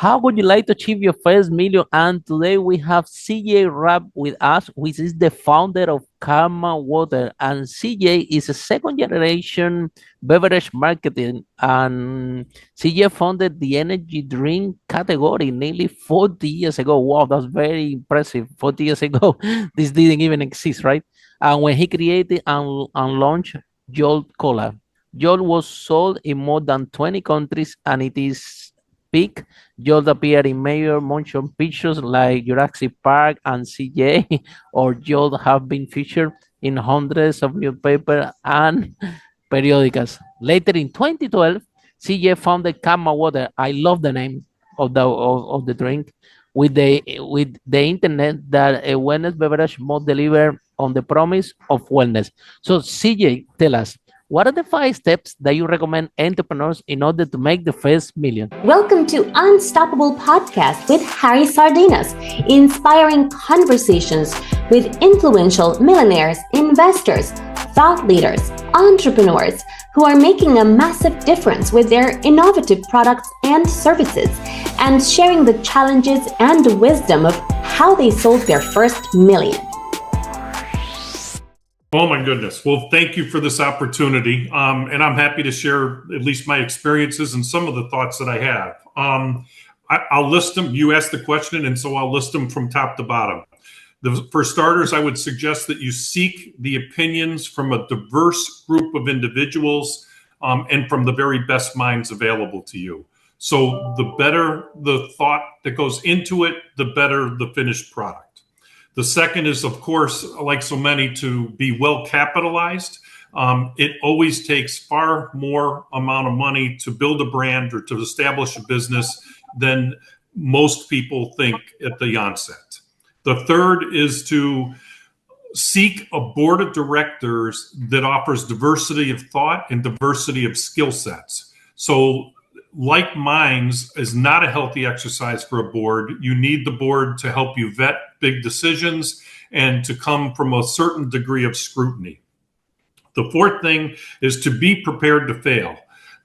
How would you like to achieve your first million? And today we have CJ Rapp with us, which is the founder of Karma Water. And CJ is a second generation beverage marketing. And CJ founded the energy drink category nearly 40 years ago. Wow, that's very impressive. 40 years ago, this didn't even exist, right? And when he created and launched Jolt Cola, Jolt was sold in more than 20 countries, and it is peak. Jolt appeared in major motion pictures like Jurassic Park and CJ, or Jolt have been featured in hundreds of newspapers and periodicals. Later in 2012, CJ founded Kama Water. I love the name of the drink with the internet that a wellness beverage must deliver on the promise of wellness. So CJ, tell us, what are the 5 steps that you recommend entrepreneurs in order to make the first million? Welcome to Unstoppable Podcast with Harry Sardinas, inspiring conversations with influential millionaires, investors, thought leaders, entrepreneurs who are making a massive difference with their innovative products and services, and sharing the challenges and wisdom of how they sold their first million. Oh my goodness. Well, thank you for this opportunity. And I'm happy to share at least my experiences and some of the thoughts that I have. I'll list them. You asked the question, and so I'll list them from top to bottom. For starters, I would suggest that you seek the opinions from a diverse group of individuals and from the very best minds available to you. So the better the thought that goes into it, the better the finished product. The second is, of course, like so many, to be well capitalized. It always takes far more amount of money to build a brand or to establish a business than most people think at the onset. The third is to seek a board of directors that offers diversity of thought and diversity of skill sets. So like minds is not a healthy exercise for a board. You need the board to help you vet big decisions and to come from a certain degree of scrutiny. The fourth thing is to be prepared to fail.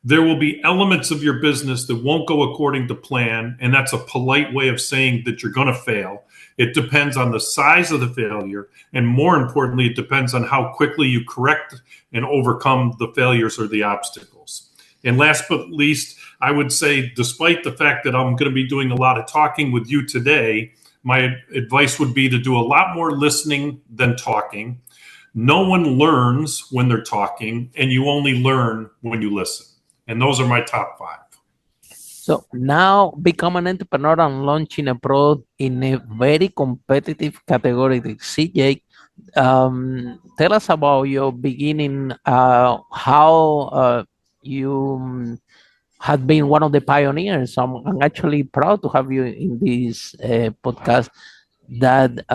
There will be elements of your business that won't go according to plan, and that's a polite way of saying that you're going to fail. It depends on the size of the failure, and more importantly, it depends on how quickly you correct and overcome the failures or the obstacles. And last but least, I would say, despite the fact that I'm going to be doing a lot of talking with you today, my advice would be to do a lot more listening than talking. No one learns when they're talking, and you only learn when you listen. And those are my top 5. So now become an entrepreneur and launching a product in a very competitive category. CJ, tell us about your beginning, how you had been one of the pioneers. I'm actually proud to have you in this podcast. That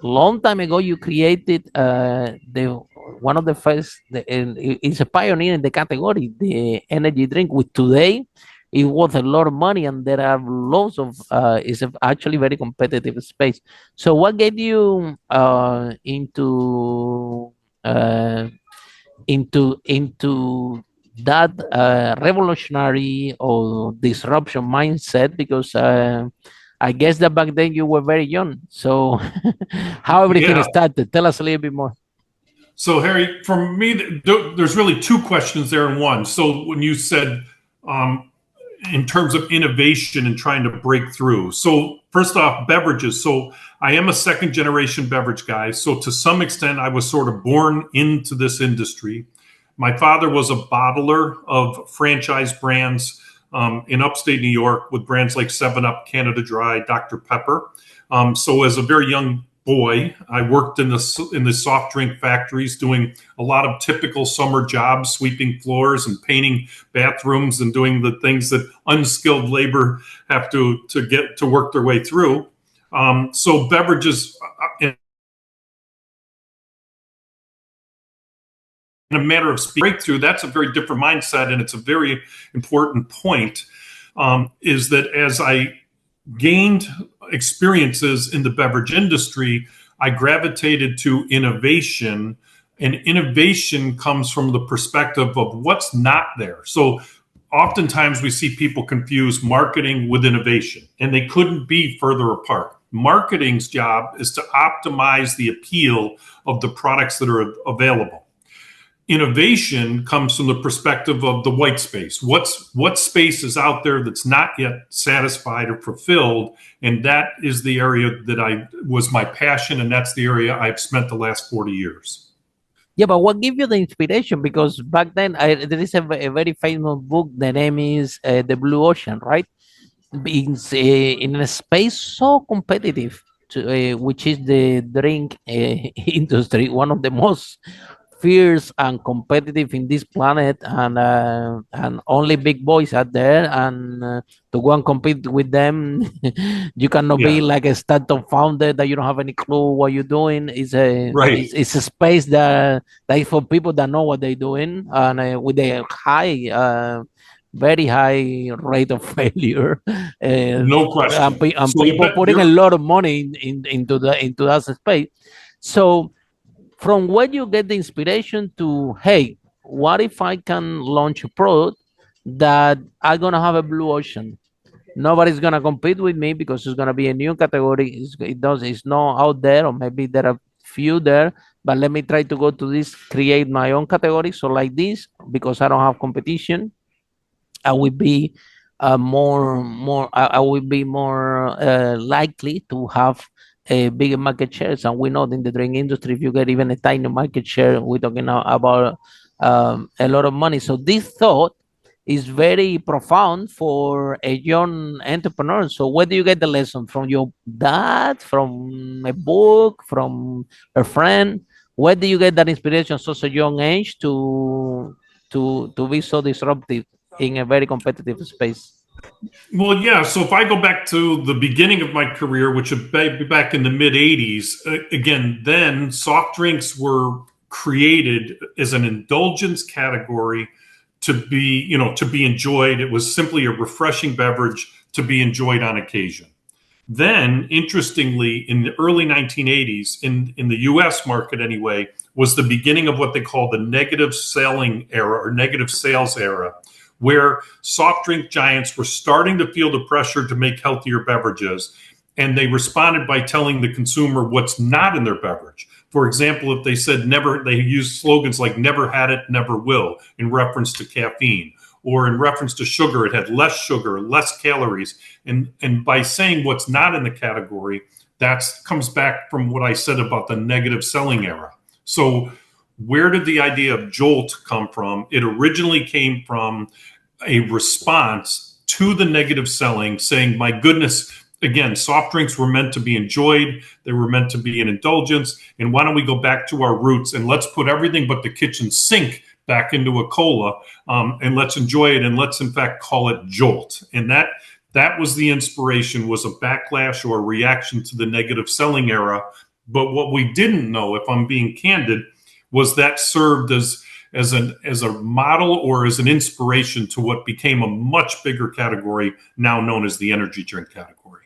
long time ago you created the one of the first. It's a pioneer in the category, the energy drink. With today, it was a lot of money, and there are lots of. It's actually very competitive space. So, what gave you uh, into that revolutionary or disruption mindset? Because I guess that back then you were very young. So how everything started? Tell us a little bit more. So Harry, for me, there's really 2 questions there in one. So when you said in terms of innovation and trying to break through. So first off, beverages. So I am a second generation beverage guy. So to some extent, I was sort of born into this industry. My father was a bottler of franchise brands in upstate New York with brands like 7-Up, Canada Dry, Dr. Pepper. So as a very young boy, I worked in the soft drink factories doing a lot of typical summer jobs, sweeping floors and painting bathrooms and doing the things that unskilled labor have to get to work their way through. So beverages in a matter of breakthrough, that's a very different mindset, and it's a very important point, is that as I gained experiences in the beverage industry, I gravitated to innovation, and innovation comes from the perspective of what's not there. So oftentimes we see people confuse marketing with innovation, and they couldn't be further apart. Marketing's job is to optimize the appeal of the products that are available. Innovation comes from the perspective of the white space. What space is out there that's not yet satisfied or fulfilled, and that is the area that I was my passion, and that's the area I've spent the last 40 years. Yeah, but what gave you the inspiration? Because back then, there is a very famous book. The name is The Blue Ocean, right? In a space so competitive, which is the drink industry, one of the most fierce and competitive in this planet, and only big boys are there, and to go and compete with them, you cannot be Yeah, like a startup founder that you don't have any clue what you're doing. right. It's a space that is for people that know what they're doing, and with a high very high rate of failure, No question. and So people putting a you're lot of money into that space. So from where you get the inspiration to, hey, what if I can launch a product that I'm gonna have a blue ocean? Nobody's gonna compete with me because it's gonna be a new category. It's not out there, or maybe there are few there. But let me try to go to this, create my own category. So like this, because I don't have competition, I will be I will be more likely to have a bigger market shares. And we know in the drink industry, if you get even a tiny market share, we're talking now about a lot of money. So this thought is very profound for a young entrepreneur. So where do you get the lesson? From your dad, from a book, from a friend? Where do you get that inspiration such a young age to be so disruptive in a very competitive space? Well, yeah. So if I go back to the beginning of my career, which would be back in the mid 80s, again, then soft drinks were created as an indulgence category to be, to be enjoyed. It was simply a refreshing beverage to be enjoyed on occasion. Then, interestingly, in the early 1980s, in the US market anyway, was the beginning of what they call the negative selling era or negative sales era, where soft drink giants were starting to feel the pressure to make healthier beverages. And they responded by telling the consumer what's not in their beverage. For example, if they said never, they used slogans like never had it, never will, in reference to caffeine, or in reference to sugar, it had less sugar, less calories. And by saying what's not in the category, that comes back from what I said about the negative selling era. So where did the idea of Jolt come from? It originally came from a response to the negative selling, saying, my goodness, again, soft drinks were meant to be enjoyed. They were meant to be an indulgence. And why don't we go back to our roots and let's put everything but the kitchen sink back into a cola, and let's enjoy it, and let's in fact call it Jolt. And that was the inspiration, was a backlash or a reaction to the negative selling era. But what we didn't know, if I'm being candid, was that served as a model or as an inspiration to what became a much bigger category now known as the energy drink category.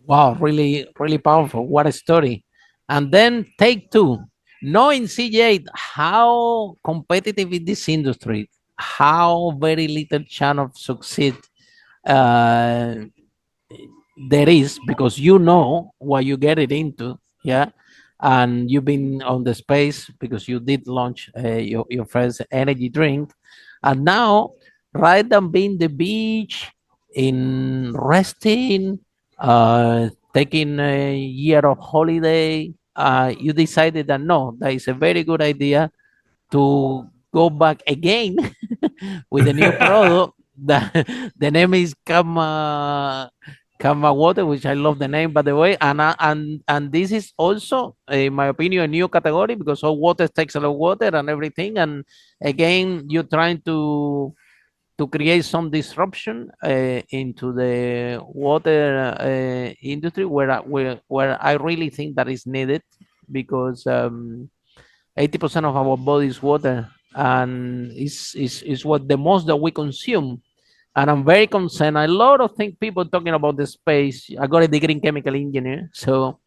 Wow, really, really powerful. What a story. And then take two. Knowing CJ, how competitive is this industry, how very little chance of succeed uh, there is, because you know what you get it into, yeah, and you've been on the space because you did launch your first energy drink, and now rather than being the beach in resting, taking a year of holiday, you decided that no, that is a very good idea to go back again with a new product. The name is Kama Water, which I love the name, by the way. And this is also, in my opinion, a new category because all water takes a lot of water and everything. And again, you're trying to create some disruption into the water industry where I really think that is needed because 80% of our body is water, and is what the most that we consume. And I'm very concerned. A lot of things people talking about the space. I got a degree in chemical engineer, so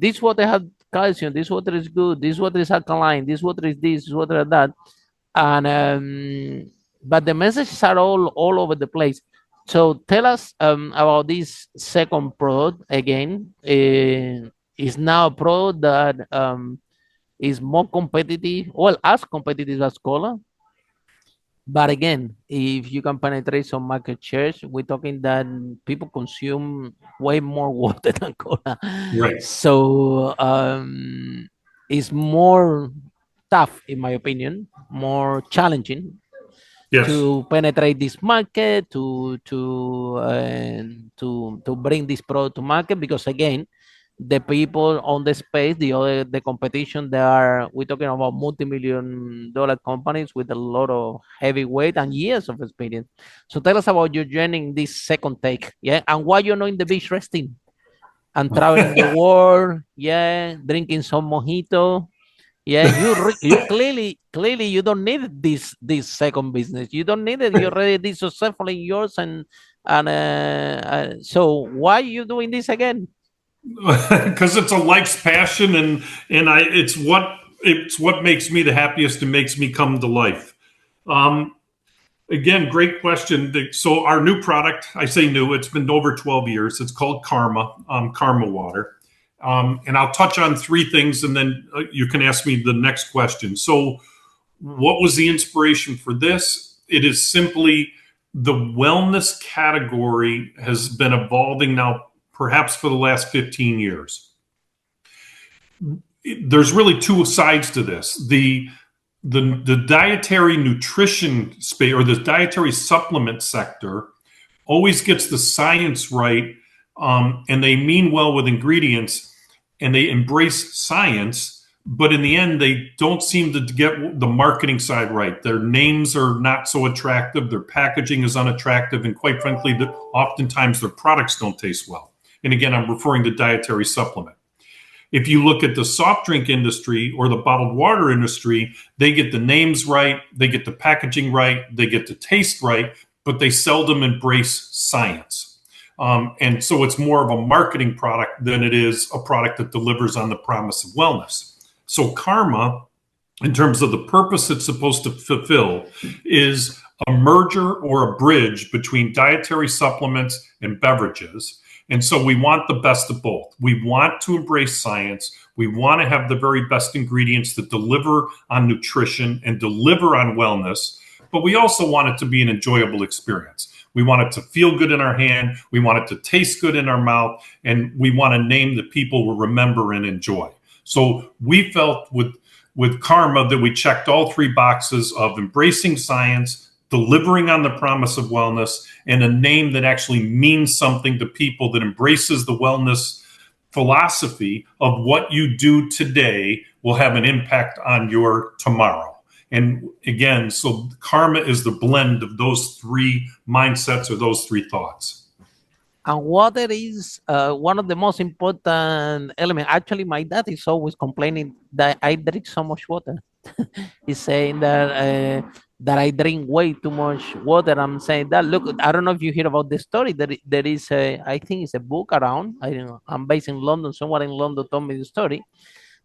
this water has calcium. This water is good. This water is alkaline. This water is this. This water is that. And but the messages are all over the place. So tell us about this second product again. Is now a product that is more competitive, well, as competitive as cola. But again, if you can penetrate some market shares, we're talking that people consume way more water than cola. Right. So it's more tough, in my opinion, more challenging Yes. to penetrate this market, to bring this product to market, because again, the people on the space, the competition, they are, we're talking about multi-million dollar companies with a lot of heavyweight and years of experience. So tell us about your journey in this second take, yeah, and why you're not in the beach resting and traveling the world, yeah, drinking some mojito. Yeah, you clearly you don't need this second business. You don't need it. You're already this successful in yours, and so why are you doing this again? Because it's a life's passion, and I it's what makes me the happiest and makes me come to life. Um, Again, great question. So our new product, I say new, it's been over 12 years. It's called Karma, Karma Water. And I'll touch on three things, and then you can ask me the next question. So what was the inspiration for this? It is simply the wellness category has been evolving now, perhaps for the last 15 years. There's really two sides to this. The dietary nutrition space, or the dietary supplement sector, always gets the science right, and they mean well with ingredients, and they embrace science, but in the end they don't seem to get the marketing side right. Their names are not so attractive, their packaging is unattractive, and quite frankly, oftentimes their products don't taste well. And again, I'm referring to dietary supplement. If you look at the soft drink industry or the bottled water industry, they get the names right, they get the packaging right, they get the taste right, but they seldom embrace science. And so it's more of a marketing product than it is a product that delivers on the promise of wellness. So Karma, in terms of the purpose it's supposed to fulfill, is a merger or a bridge between dietary supplements and beverages. And so we want the best of both. We want to embrace science. We want to have the very best ingredients that deliver on nutrition and deliver on wellness. But we also want it to be an enjoyable experience. We want it to feel good in our hand. We want it to taste good in our mouth. And we want a name that people will remember and enjoy. So we felt with Karma that we checked all three boxes of embracing science, delivering on the promise of wellness, and a name that actually means something to people, that embraces the wellness philosophy of what you do today will have an impact on your tomorrow. And again, so Karma is the blend of those three mindsets or those three thoughts. And water is one of the most important elements. Actually, my dad is always complaining that I drink so much water. He's saying that I drink way too much water. I'm saying that. Look, I don't know if you hear about the story. There is a, I think it's a book around. I don't know. I'm based in London. Someone in London told me the story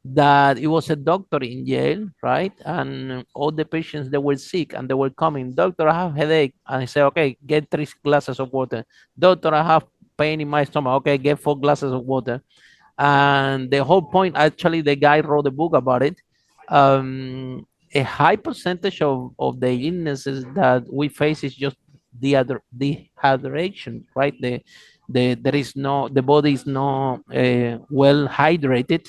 that it was a doctor in jail, right? And all the patients, they were sick and they were coming. Doctor, I have headache. And I say, okay, get 3 glasses of water. Doctor, I have pain in my stomach. Okay, get 4 glasses of water. And the whole point, actually, the guy wrote a book about it. A high percentage of the illnesses that we face is just dehydration, right? There is no, the body is not well hydrated,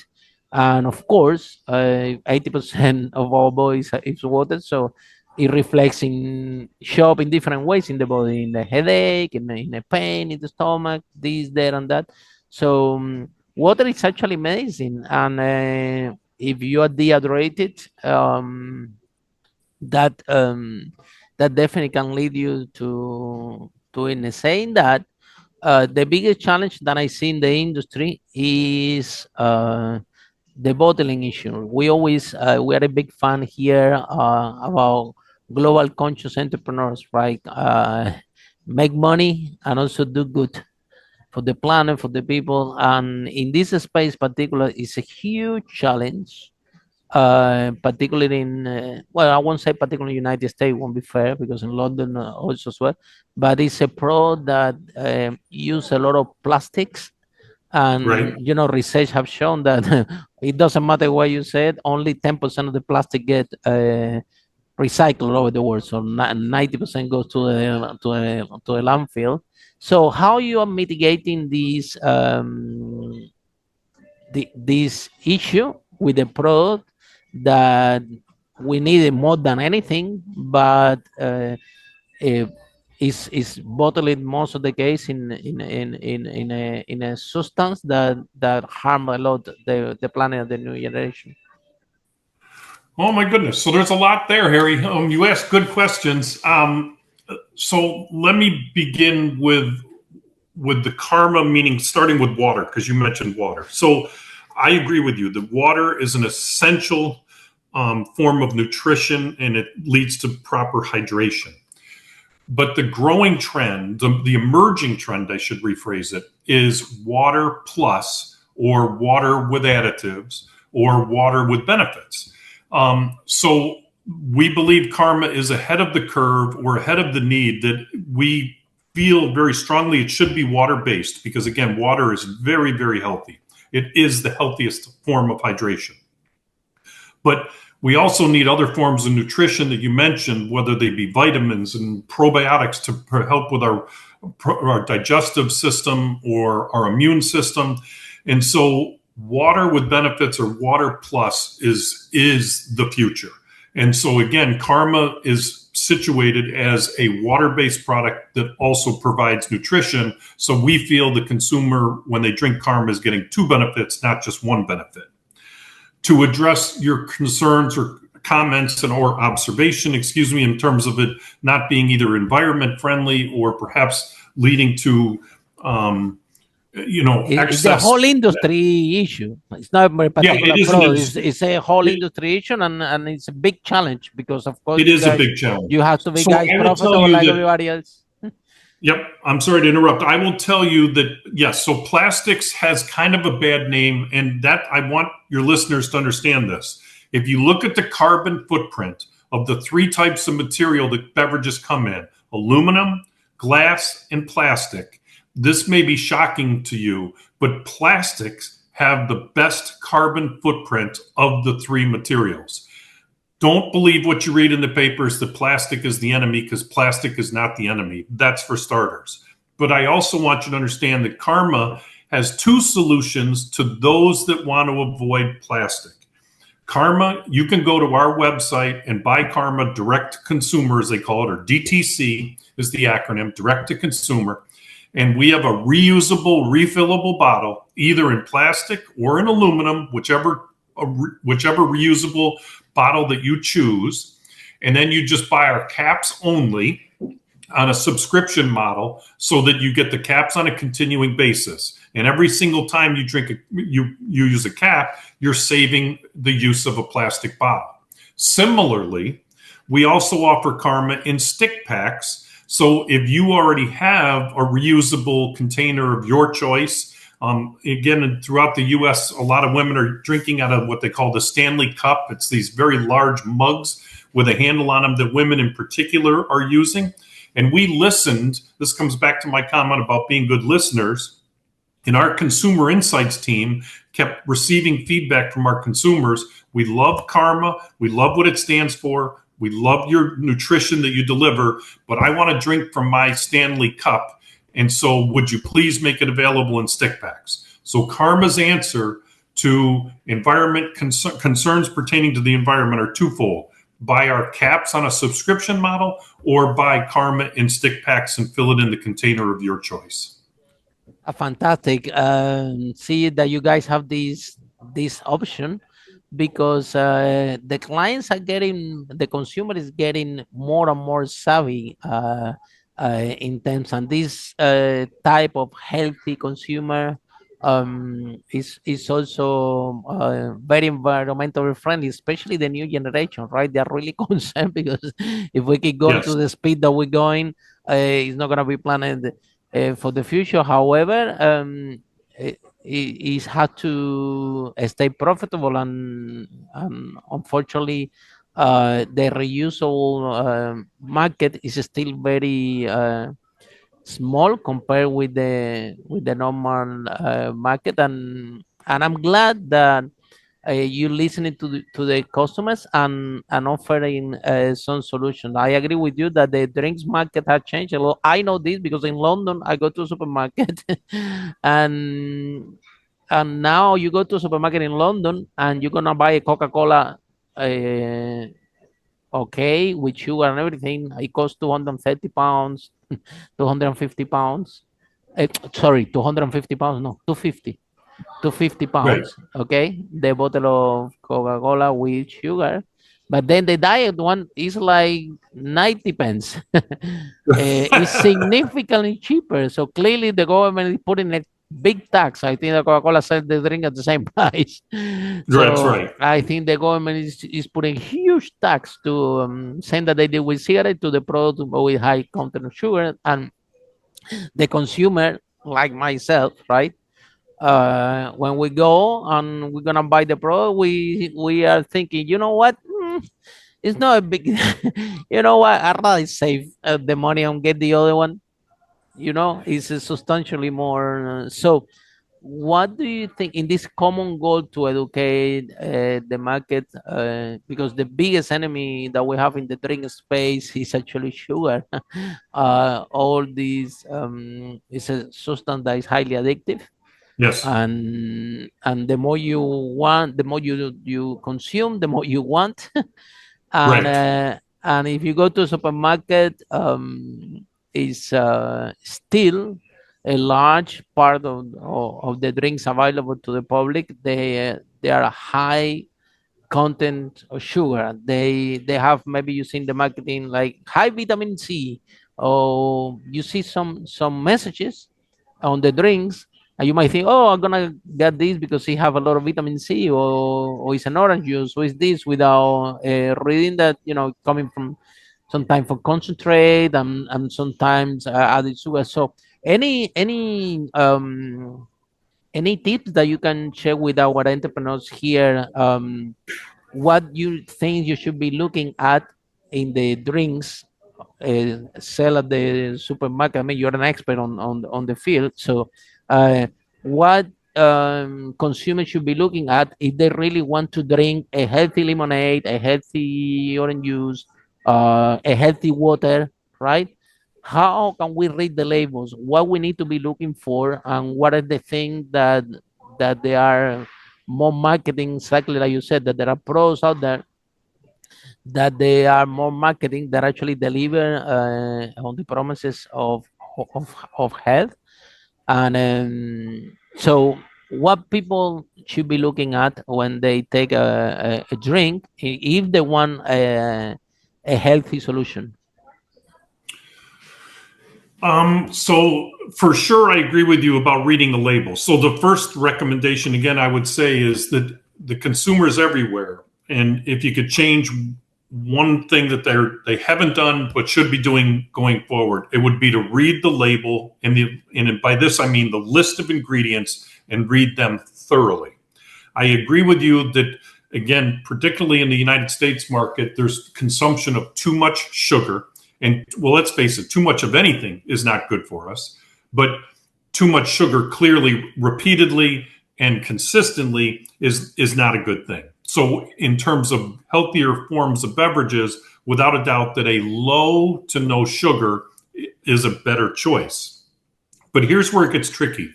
and of course, 80% of our bodies is water, so it reflects in show up in different ways in the body, in the headache, in the pain in the stomach, this, there, and that. So water is actually medicine, and if you are dehydrated, that that definitely can lead you to in saying that the biggest challenge that I see in the industry is the bottling issue. We always we are a big fan here about global conscious entrepreneurs, right? Make money and also do good for the planet, for the people. And in this space particular, is a huge challenge particularly in, well, I won't say particularly United States, won't be fair because in London also as well, but it's a product that use a lot of plastics. Right. And research have shown that it doesn't matter what you said, only 10% of the plastic get recycled all over the world. So 90% goes to the landfill. So how you are mitigating this issue with the product that we need it more than anything, but uh, is bottled most of the case in a substance that harm a lot the planet of the new generation. Oh my goodness. So there's a lot there, Harry. You asked good questions. So let me begin with the karma, meaning starting with water, because you mentioned water. So I agree with you. The water is an essential form of nutrition, and it leads to proper hydration. But the growing trend, the emerging trend, I should rephrase it, is water plus, or water with additives, or water with benefits. So we believe karma is ahead of the curve, or ahead of the need, that we feel very strongly it should be water based, because again, water is very, very healthy. It is the healthiest form of hydration. But we also need other forms of nutrition that you mentioned, whether they be vitamins and probiotics to help with our digestive system or our immune system. And so water with benefits, or water plus, is the future. And so again, karma is situated as a water-based product that also provides nutrition. So we feel the consumer, when they drink karma, is getting two benefits, not just one benefit. To address your concerns or comments or observation, in terms of it not being either environment friendly or perhaps leading to, It's the excess. whole industry issue. It's not a Yeah, particular it is product. It's a whole it, industry issue, and it's a big challenge because, of course, it is a big challenge. you have to be So guys I will tell profitable you like that. everybody else. Yep, I'm sorry to interrupt. I will tell you that, yes, so plastics has kind of a bad name, and that I want your listeners to understand this. If you look at the carbon footprint of the three types of material that beverages come in: aluminum, glass, and plastic, this may be shocking to you, but plastics have the best carbon footprint of the three materials. Don't believe what you read in the papers that plastic is the enemy, because plastic is not the enemy. That's for starters. But I also want you to understand that karma has two solutions to those that want to avoid plastic. Karma, you can go to our website and buy karma direct to consumer, as they call it, or DTC is the acronym, direct to consumer. And we have a reusable, refillable bottle, either in plastic or in aluminum, whichever reusable bottle that you choose. And then you just buy our caps only on a subscription model, so that you get the caps on a continuing basis. And every single time you you use a cap, you're saving the use of a plastic bottle. Similarly, we also offer karma in stick packs. So if you already have a reusable container of your choice, again, throughout the U.S., a lot of women are drinking out of what they call the Stanley Cup. It's these very large mugs with a handle on them that women in particular are using. And we listened. This comes back to my comment about being good listeners. And our consumer insights team kept receiving feedback from our consumers. We love karma. We love what it stands for. We love your nutrition that you deliver, but I want to drink from my Stanley Cup. And so would you please make it available in stick packs? So karma's answer to environment concerns pertaining to the environment are twofold: buy our caps on a subscription model, or buy karma in stick packs and fill it in the container of your choice. Fantastic. See that you guys have this option, because the clients are getting, the consumer is getting more and more savvy in terms, and this type of healthy consumer is also very environmentally friendly, especially the new generation, right? They're really concerned because if we keep going to Yes. the speed that we're going, it's not going to be planned for the future. However, is had to stay profitable, and unfortunately, the reusable market is still very small compared with the normal market, and I'm glad that you listening to the customers and offering some solution. I agree with you that the drinks market has changed a lot. I know this because in London I go to a supermarket and now you go to a supermarket in London and you're gonna buy a Coca-Cola, okay, with sugar and everything. It costs 230 pounds, 250 pounds. Sorry, 250 pounds, no, 250. To 50 Right. pounds, okay, the bottle of Coca-Cola with sugar. But then the diet one is like 90 pence. It's significantly cheaper. So clearly the government is putting a big tax. I think the Coca-Cola sells the drink at the same price. That's So right. I think the government is putting huge tax to send that they did with cigarette to the product with high content of sugar, and the consumer, like myself, right? When we go and we're gonna buy the product, we are thinking, you know what? It's not a big, you know what? I'd rather save the money and get the other one. You know, it's substantially more. So, what do you think in this common goal to educate the market? Because the biggest enemy that we have in the drink space is actually sugar. All these is a substance that is highly addictive, Yes. and the more you want, the more you consume, the more you want. and Right. uh, and if you go to a supermarket, is still a large part of the drinks available to the public. They are high content of sugar. They have, maybe you seen the marketing like high vitamin C, or you see some messages on the drinks, and you might think, oh, I'm gonna get this because it have a lot of vitamin C, or it's an orange juice, or it's this, without reading that, coming from sometimes for concentrate, and sometimes added sugar. So any tips that you can share with our entrepreneurs here, what you think you should be looking at in the drinks sell at the supermarket? I mean, you're an expert on the field, so what consumers should be looking at if they really want to drink a healthy lemonade, a healthy orange juice, a healthy water, right? How can we read the labels? What we need to be looking for, and what are the things that they are more marketing, exactly like you said, that there are pros out there that they are more marketing that actually deliver on the promises of health. And so what people should be looking at when they take a drink, if they want a healthy solution. So for sure, I agree with you about reading the label. So the first recommendation, again, I would say is that the consumers everywhere, and if you could change one thing that they haven't done but should be doing going forward, it would be to read the label, and by this I mean the list of ingredients, and read them thoroughly. I agree with you that, again, particularly in the United States market, there's consumption of too much sugar. And well, let's face it, too much of anything is not good for us. But too much sugar, clearly, repeatedly and consistently, is not a good thing. So in terms of healthier forms of beverages, without a doubt that a low to no sugar is a better choice. But here's where it gets tricky,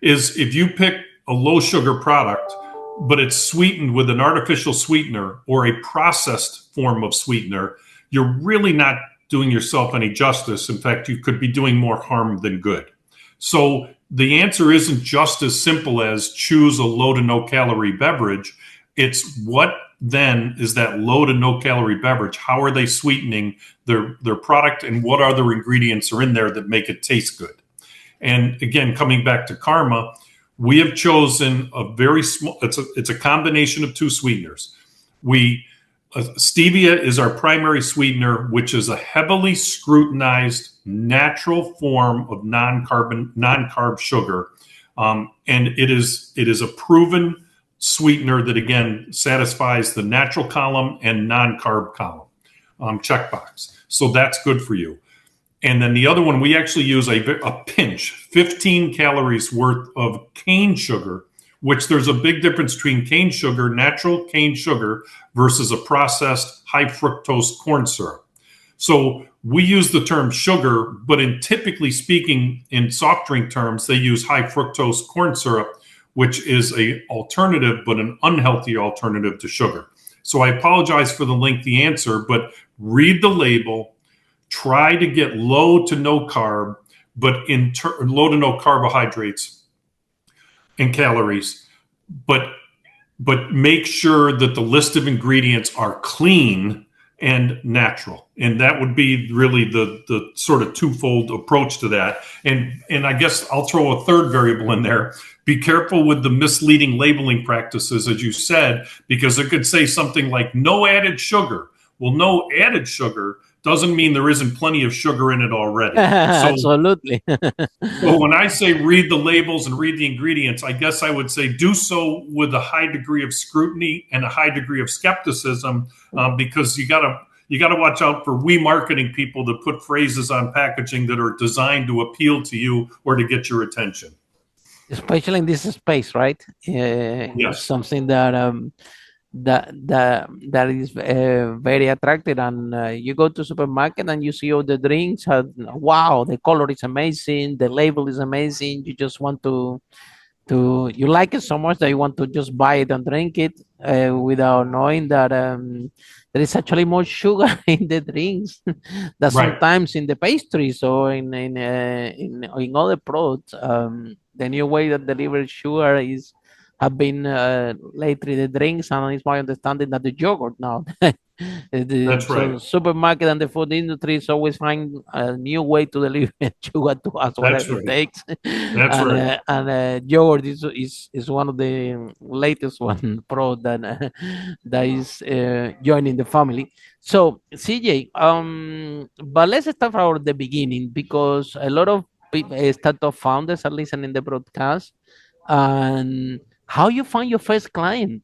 is if you pick a low sugar product, but it's sweetened with an artificial sweetener or a processed form of sweetener, you're really not doing yourself any justice. In fact, you could be doing more harm than good. So the answer isn't just as simple as choose a low to no calorie beverage. It's what then is that low to no calorie beverage? How are they sweetening their product, and what other ingredients are in there that make it taste good? And again, coming back to Karma, we have chosen a very small, it's a combination of two sweeteners. Stevia is our primary sweetener, which is a heavily scrutinized natural form of non-carb sugar. And it is a proven sweetener that, again, satisfies the natural column and non-carb column checkbox. So that's good for you. And then the other one, we actually use a pinch, 15 calories worth of cane sugar, which there's a big difference between cane sugar, natural cane sugar, versus a processed high fructose corn syrup. So we use the term sugar, but typically speaking, in soft drink terms, they use high fructose corn syrup, which is an alternative, but an unhealthy alternative to sugar. So I apologize for the lengthy answer, but read the label. Try to get low to no carb, but low to no carbohydrates and calories, but make sure that the list of ingredients are clean and natural. And that would be really the sort of twofold approach to that. And I guess I'll throw a third variable in there. Be careful with the misleading labeling practices, as you said, because it could say something like no added sugar. Well, no added sugar doesn't mean there isn't plenty of sugar in it already. So, absolutely. so when I say read the labels and read the ingredients, I guess I would say do so with a high degree of scrutiny and a high degree of skepticism, because you gotta watch out for marketing people that put phrases on packaging that are designed to appeal to you or to get your attention. Especially in this space, right? Yes. Something that is very attractive, and you go to supermarket and you see all the drinks. Wow, the color is amazing, the label is amazing. You just want to you like it so much that you want to just buy it and drink it without knowing that there is actually more sugar in the drinks that sometimes in the pastries or in other products. The new way that delivered sugar have been lately the drinks, and it's my understanding that the yogurt now. That's right. Supermarket and the food industry is always find a new way to deliver sugar to us, whatever it takes. That's right. And yogurt is one of the latest one product that is joining the family. So CJ, but let's start from the beginning, because a lot of startup founders are listening the broadcast. And how you find your first client?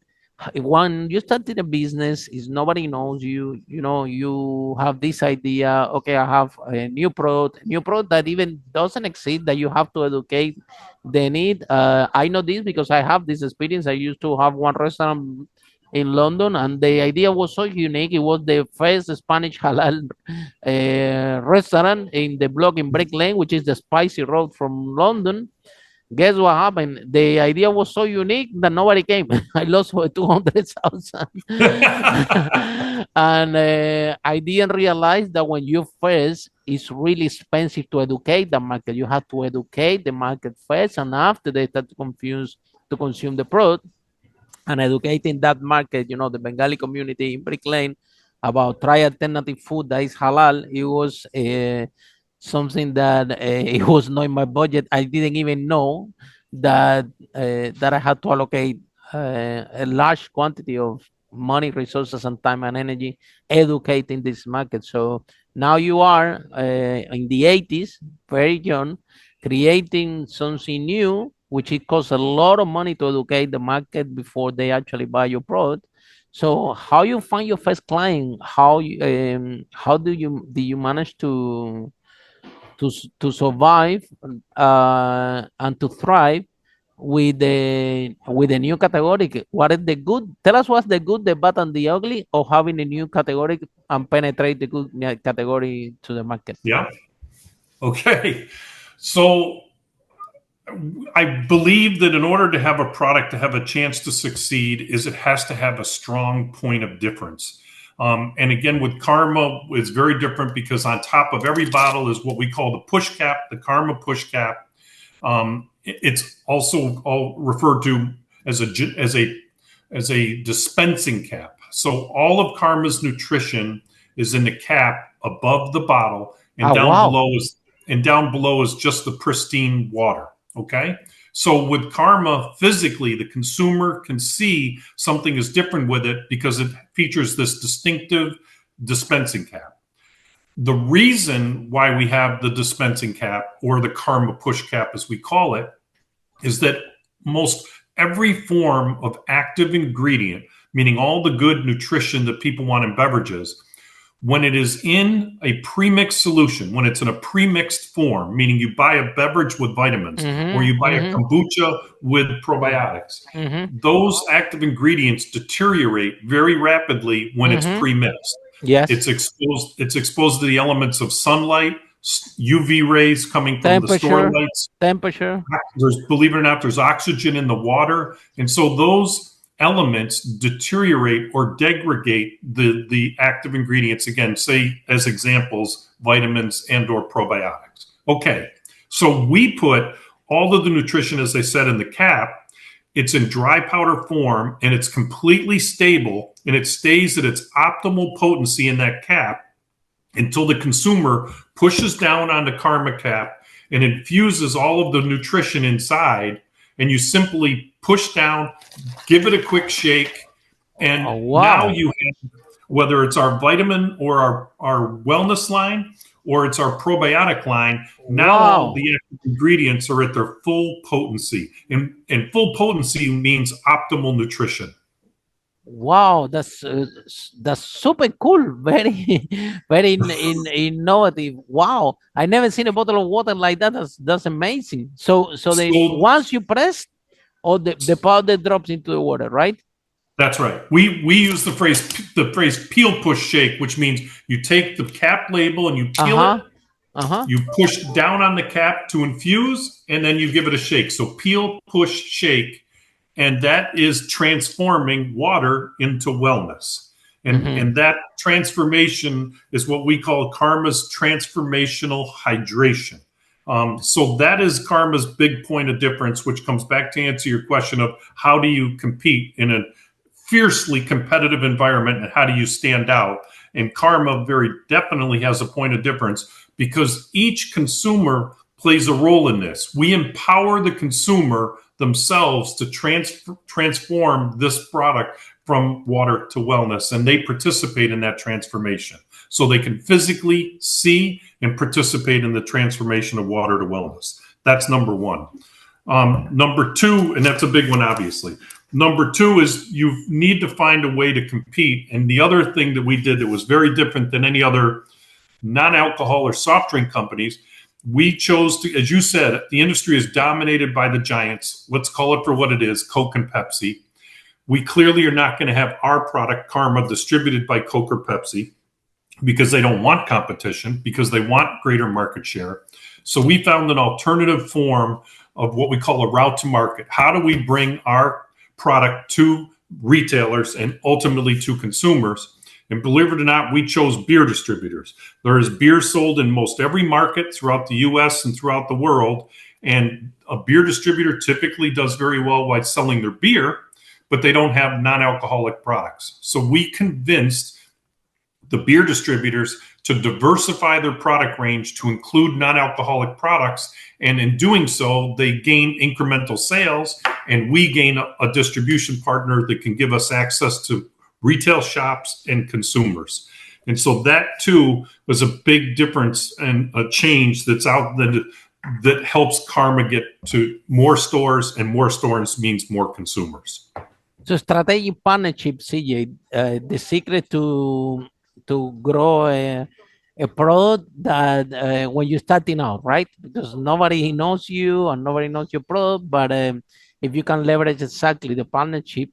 When you started a business, is nobody knows you. You know, you have this idea. Okay, I have a new product that even doesn't exist, that you have to educate the need. I know this because I have this experience. I used to have one restaurant in London, and the idea was so unique. It was the first Spanish halal restaurant in the block in Brick Lane, which is the spicy road from London. Guess what happened? The idea was so unique that nobody came. I lost for 200,000. And I didn't realize that when you first, it's really expensive to educate the market. You have to educate the market first, and after they start to consume the product. And educating that market, the Bengali community in Brick Lane about try alternative food that is halal. It was something that it was not in my budget. I didn't even know that I had to allocate a large quantity of money, resources, and time and energy educating this market. So now you are in the 80s, very young, creating something new, which it costs a lot of money to educate the market before they actually buy your product. So how you find your first client? How do you manage to survive and to thrive with the new category? What is the good? Tell us what's the good, the bad, and the ugly of having a new category and penetrate the good category to the market. Yeah. Okay. So I believe that in order to have a product to have a chance to succeed, it has to have a strong point of difference. And again, with Karma, it's very different because on top of every bottle is what we call the push cap, the Karma push cap. It's also all referred to as a dispensing cap. So all of Karma's nutrition is in the cap above the bottle, and down below is just the pristine water. Okay. So with Karma, physically, the consumer can see something is different with it because it features this distinctive dispensing cap. The reason why we have the dispensing cap, or the Karma push cap as we call it, is that most every form of active ingredient, meaning all the good nutrition that people want in beverages, when it is in a premixed solution, when it's in a premixed form, meaning you buy a beverage with vitamins or you buy a kombucha with probiotics, those active ingredients deteriorate very rapidly when it's premixed. Yes. It's exposed to the elements of sunlight, UV rays coming from the store lights. Temperature. Believe it or not, there's oxygen in the water. And so those elements deteriorate or degrade the active ingredients. Again, say as examples, vitamins and or probiotics. Okay, so we put all of the nutrition, as I said, in the cap. It's in dry powder form and it's completely stable and it stays at its optimal potency in that cap until the consumer pushes down on the Karma cap and infuses all of the nutrition inside, and you simply push down, give it a quick shake, and now you have, whether it's our vitamin or our wellness line or it's our probiotic line, now all the active ingredients are at their full potency. And full potency means optimal nutrition. Wow, that's super cool. Very, very innovative. Wow, I never seen a bottle of water like that. That's amazing. So once you press, or the powder drops into the water, right? That's right. We use the phrase peel push shake, which means you take the cap label and you peel it. You push down on the cap to infuse, and then you give it a shake. So peel, push, shake. And that is transforming water into wellness. And that transformation is what we call Karma's transformational hydration. So that is Karma's big point of difference, which comes back to answer your question of how do you compete in a fiercely competitive environment and how do you stand out? And Karma very definitely has a point of difference because each consumer plays a role in this. We empower the consumer themselves to transform this product from water to wellness, and they participate in that transformation. So they can physically see and participate in the transformation of water to wellness. That's number one. Number two, and that's a big one, obviously. Number two is you need to find a way to compete. And the other thing that we did that was very different than any other non-alcohol or soft drink companies, we chose to, as you said, the industry is dominated by the giants. Let's call it for what it is, Coke and Pepsi. We clearly are not going to have our product, Karma, distributed by Coke or Pepsi because they don't want competition, because they want greater market share. So we found an alternative form of what we call a route to market. How do we bring our product to retailers and ultimately to consumers? And believe it or not, we chose beer distributors. There is beer sold in most every market throughout the U.S. and throughout the world. And a beer distributor typically does very well by selling their beer, but they don't have non-alcoholic products. So we convinced the beer distributors to diversify their product range to include non-alcoholic products. And in doing so, they gain incremental sales, and we gain a distribution partner that can give us access to retail shops and consumers. And so that too was a big difference and a change that's out that helps Karma get to more stores, and more stores means more consumers. So strategic partnership, CJ, the secret to grow a product that when you're starting out, right? Because nobody knows you and nobody knows your product, but if you can leverage exactly the partnership,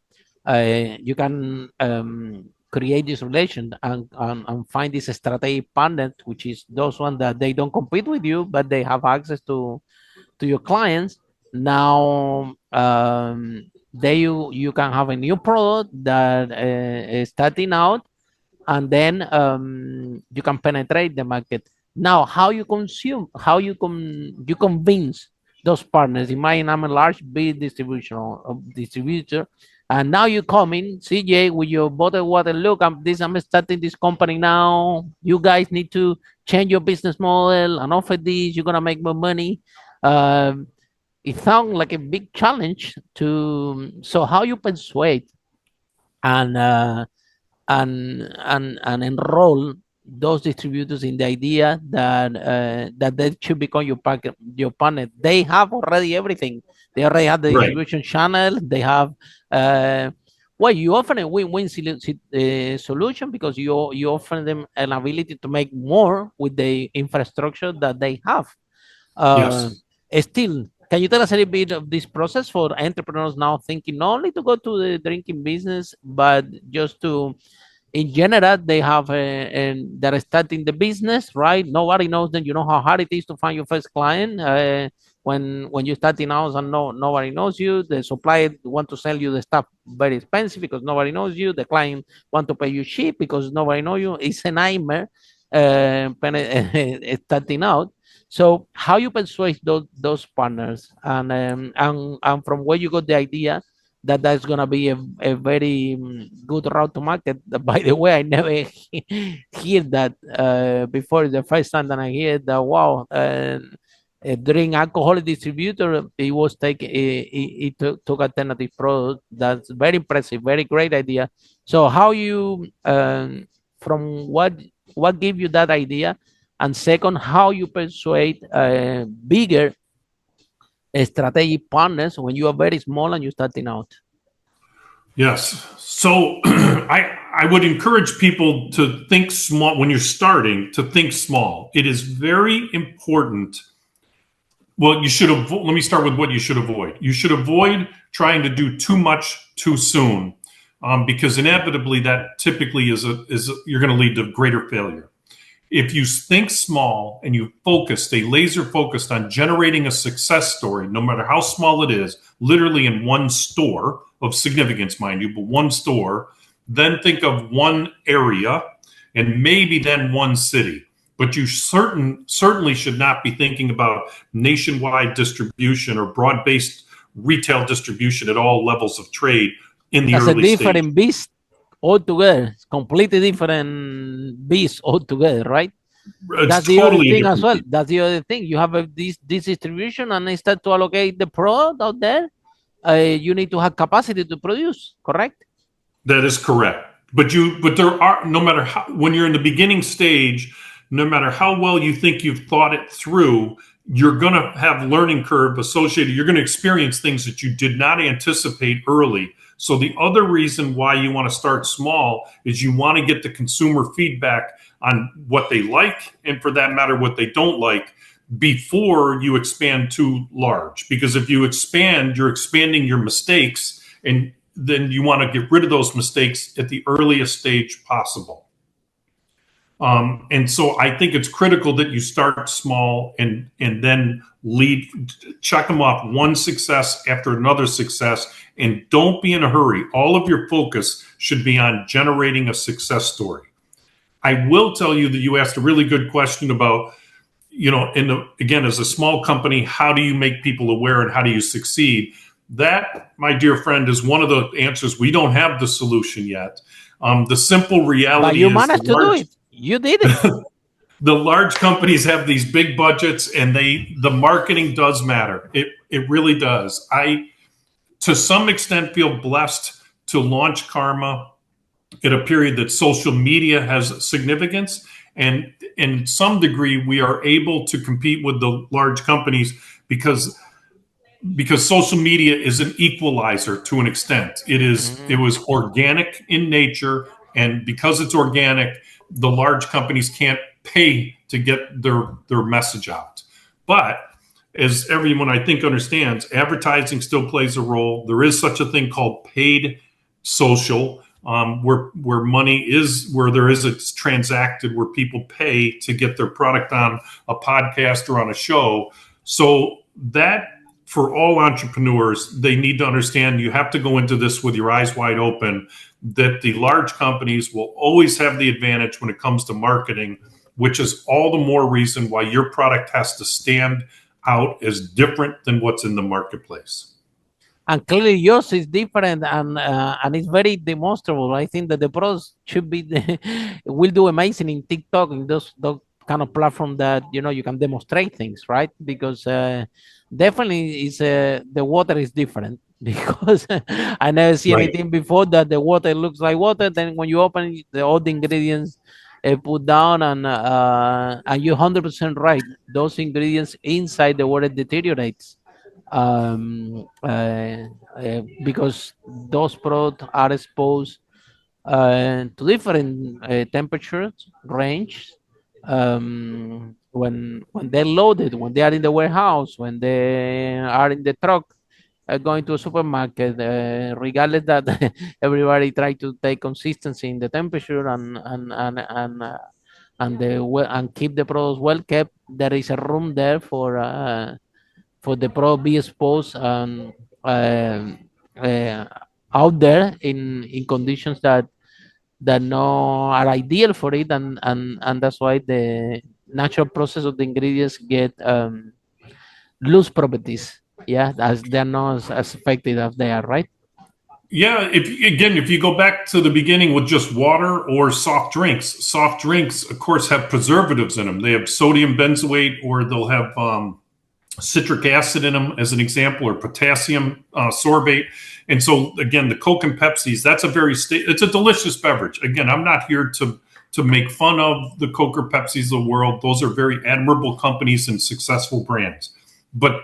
you can create this relation and find this strategic partner, which is those ones that they don't compete with you, but they have access to your clients. Now, you can have a new product that is starting out, and then you can penetrate the market. Now, how you consume, how you convince those partners. Imagine I'm a large beer distributor, and now you come in, CJ, with your bottled water. Look, I'm starting this company now. You guys need to change your business model and offer this. You're gonna make more money. It sounds like a big challenge so how you persuade and enroll those distributors in the idea that that they should become your partner. They have already everything. They already have the Right. distribution channel. They have uh, well, you offer a win-win solution because you offer them an ability to make more with the infrastructure that they have. Uh, Yes. Still, can you tell us a little bit of this process for entrepreneurs now thinking not only to go to the drinking business, but just to in general, they have and they're starting the business, right? Nobody knows them. You know how hard it is to find your first client when you're starting out and nobody knows you. The supplier want to sell you the stuff very expensive because nobody knows you. The client want to pay you cheap because nobody knows you. It's a nightmare starting out. So how you persuade those partners and from where you got the idea that that's going to be a very good route to market. By the way, I never hear that before. The first time that I hear that, wow, during alcohol distributor, it was took alternative product. That's very impressive, very great idea. So how you from what gave you that idea, and second, how you persuade bigger strategic partners when you are very small and you're starting out? Yes. So I would encourage people to think small when you're starting, to think small. It is very important. Well, you should avoid, let me start with what you should avoid. You should avoid trying to do too much too soon, because inevitably that typically you're going to lead to greater failure. If you think small and you stay laser focused on generating a success story, no matter how small it is, literally in one store of significance, mind you, but one store, then think of one area and maybe then one city. But you certainly should not be thinking about nationwide distribution or broad-based retail distribution at all levels of trade in the That's a early stage. different beast altogether. It's completely different beast altogether, right? It's That's the other totally a thing as different well. thing. That's the other thing. You have this distribution and they start to allocate the product out there. You need to have capacity to produce, correct? That is correct. But there are, no matter how, when you're in the beginning stage, no matter how well you think you've thought it through, you're going to have learning curve associated. You're going to experience things that you did not anticipate early. So the other reason why you want to start small is you want to get the consumer feedback on what they like, and for that matter, what they don't like, before you expand too large. Because if you expand, you're expanding your mistakes, and then you want to get rid of those mistakes at the earliest stage possible. And so I think it's critical that you start small and then check them off one success after another success, and don't be in a hurry. All of your focus should be on generating a success story. I will tell you that you asked a really good question about, again, as a small company, how do you make people aware and how do you succeed? That, my dear friend, is one of the answers. We don't have the solution yet. The simple But reality you is managed to do it. You did it. the large companies have these big budgets, and the marketing does matter. It really does. I, to some extent, feel blessed to launch Karma at a period that social media has significance, and in some degree we are able to compete with the large companies because social media is an equalizer to an extent. It was organic in nature, and because it's organic, the large companies can't pay to get their message out. But as everyone I think understands, advertising still plays a role. There is such a thing called paid social, where money is, where there is, it's transacted, where people pay to get their product on a podcast or on a show. So that, for all entrepreneurs, they need to understand you have to go into this with your eyes wide open, that the large companies will always have the advantage when it comes to marketing, which is all the more reason why your product has to stand out as different than what's in the marketplace. And clearly yours is different and it's very demonstrable. I think that the pros should be will do amazing in TikTok and those kind of platform that you can demonstrate things, right? Because definitely is the water is different because I never see Right. anything before that the water looks like water. Then when you open all the ingredients, put down, and you're 100% right. Those ingredients inside the water deteriorates, because those products are exposed to different temperatures range, when they're loaded, when they are in the warehouse, when they are in the truck, going to a supermarket, regardless that everybody try to take consistency in the temperature, and keep the products well kept. There is a room there for the product be exposed, um, uh, out there in conditions that no are ideal for it, and that's why the natural process of the ingredients get lose properties. Yeah, as they're not as effective as they are, right? Yeah, if you go back to the beginning with just water or soft drinks, of course, have preservatives in them. They have sodium benzoate, or they'll have citric acid in them, as an example, or potassium sorbate. And so, again, the Coke and Pepsis, that's a it's a delicious beverage. Again, I'm not here to make fun of the Coke or Pepsis of the world. Those are very admirable companies and successful brands. But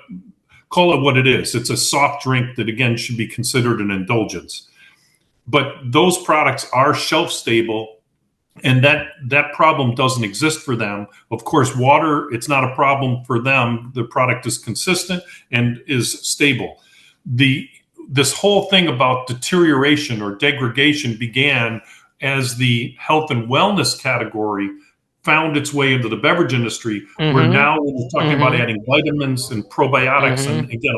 call it what it is. It's a soft drink that, again, should be considered an indulgence. But those products are shelf stable, and that problem doesn't exist for them. Of course, water, it's not a problem for them. The product is consistent and is stable. This whole thing about deterioration or degradation began as the health and wellness category found its way into the beverage industry, where Mm-hmm. now we're talking about Mm-hmm. adding vitamins and probiotics and, Mm-hmm. again,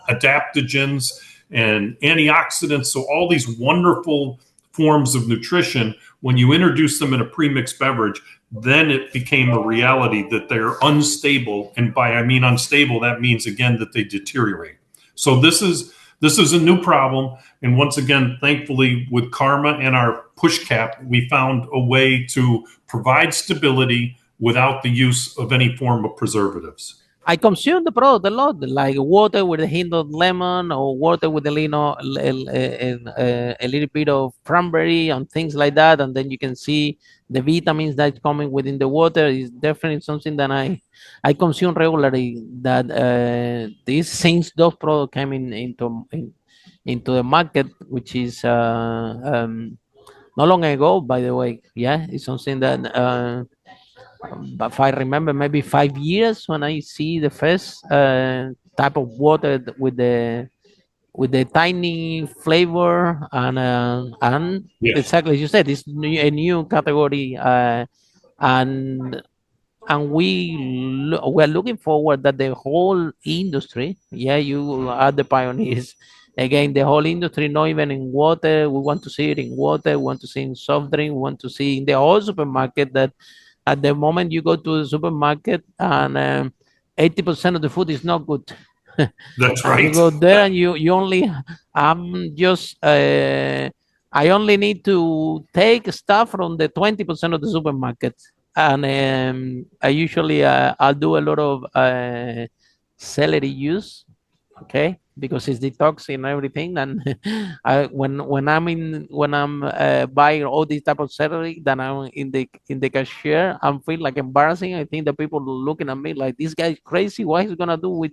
adaptogens and antioxidants. So all these wonderful forms of nutrition, when you introduce them in a premixed beverage, then it became a reality that they're unstable. And by I mean unstable, that means, again, that they deteriorate. So this is a new problem. And once again, thankfully, with Karma and our push cap, we found a way to provide stability without the use of any form of preservatives. I consume the product a lot, like water with a hint of lemon, or water with a little bit of cranberry and things like that, and then you can see the vitamins that's coming within the water. Is definitely something that I consume regularly. That this since those products came into the market, which is not long ago, by the way. Yeah, it's something that. But if I remember, maybe 5 years when I see the first type of water with the tiny flavor, and Yes. exactly as you said, it's a new category, and we're looking forward that the whole industry, yeah, you are the pioneers. Again, the whole industry, not even in water, we want to see it in water, we want to see in soft drink, we want to see in the whole supermarket, that at the moment you go to the supermarket, and 80% of the food is not good. That's And you right. go there, and you only, just I only need to take stuff from the 20% of the supermarket. And I usually, I'll do a lot of celery juice, okay, because it's detox and everything. And when I'm buying all these type of celery, then I'm in the cashier, I'm feel like embarrassing. I think the people looking at me like, this guy is crazy, what he's gonna do with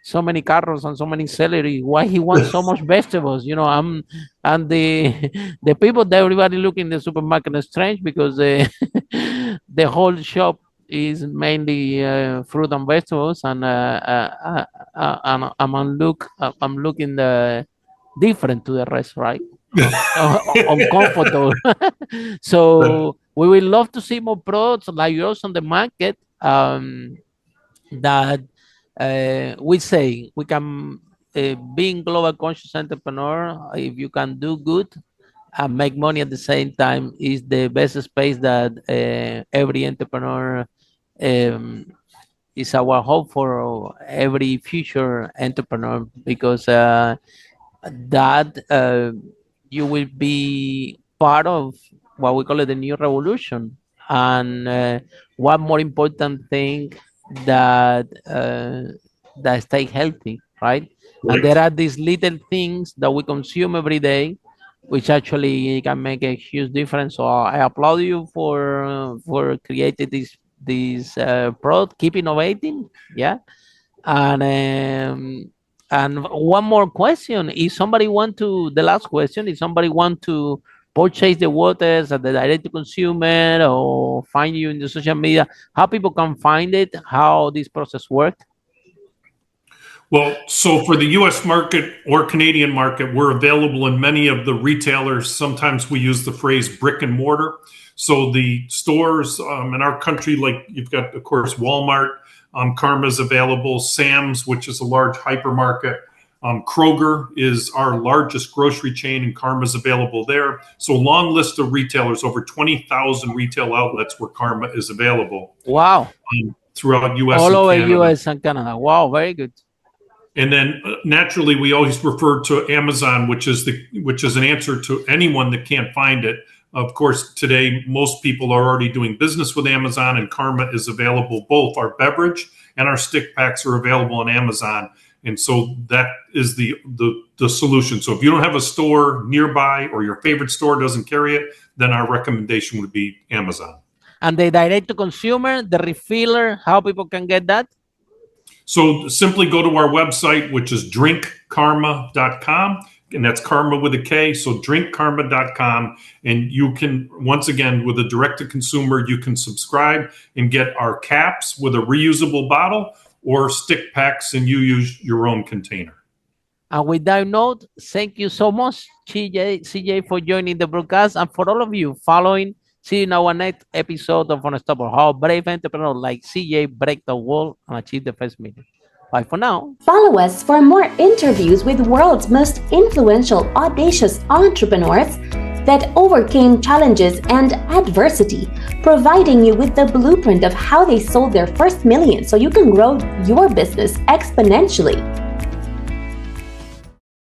so many carrots and so many celery, why he wants so much vegetables, and the the people that everybody look in the supermarket is strange, because the whole shop is mainly fruit and vegetables, and I'm looking different to the rest, right? Uncomfortable. So we will love to see more products like yours on the market, that we say we can, being global conscious entrepreneur, if you can do good and make money at the same time, is the best space that every entrepreneur, um, is our hope for every future entrepreneur, because that you will be part of what we call it the new revolution. And one more important thing, that that stay healthy, right? And there Right. are these little things that we consume every day, which actually can make a huge difference. So I applaud you for creating this product. Keep innovating, yeah. And one more question: if somebody want to, the last question, if somebody want to purchase the waters at the direct to consumer or find you in the social media, how people can find it, how this process works? Well, so for the US market or Canadian market, we're available in many of the retailers. Sometimes we use the phrase brick and mortar. So the stores in our country, like you've got, of course, Walmart, Karma's available, Sam's, which is a large hypermarket. Kroger is our largest grocery chain, and Karma's available there. So a long list of retailers, over 20,000 retail outlets where Karma is available. Wow. Throughout US all and over Canada. US and Canada. Wow, very good. And then naturally, we always refer to Amazon, which is an answer to anyone that can't find it. Of course, today most people are already doing business with Amazon, and Karma is available. Both our beverage and our stick packs are available on Amazon, and so that is the solution. So if you don't have a store nearby or your favorite store doesn't carry it, then our recommendation would be Amazon. And the direct to consumer, the refiller, how people can get that? So simply go to our website, which is drinkkarma.com, and that's karma with a K. So drinkkarma.com, and you can, once again, with a direct to consumer, you can subscribe and get our caps with a reusable bottle or stick packs, and you use your own container. And with that note, thank you so much, CJ, for joining the broadcast, and for all of you following. See you in our next episode of Unstoppable. How brave entrepreneurs like CJ break the wall and achieve the first million. Bye for now. Follow us for more interviews with world's most influential, audacious entrepreneurs that overcame challenges and adversity, providing you with the blueprint of how they sold their first million so you can grow your business exponentially.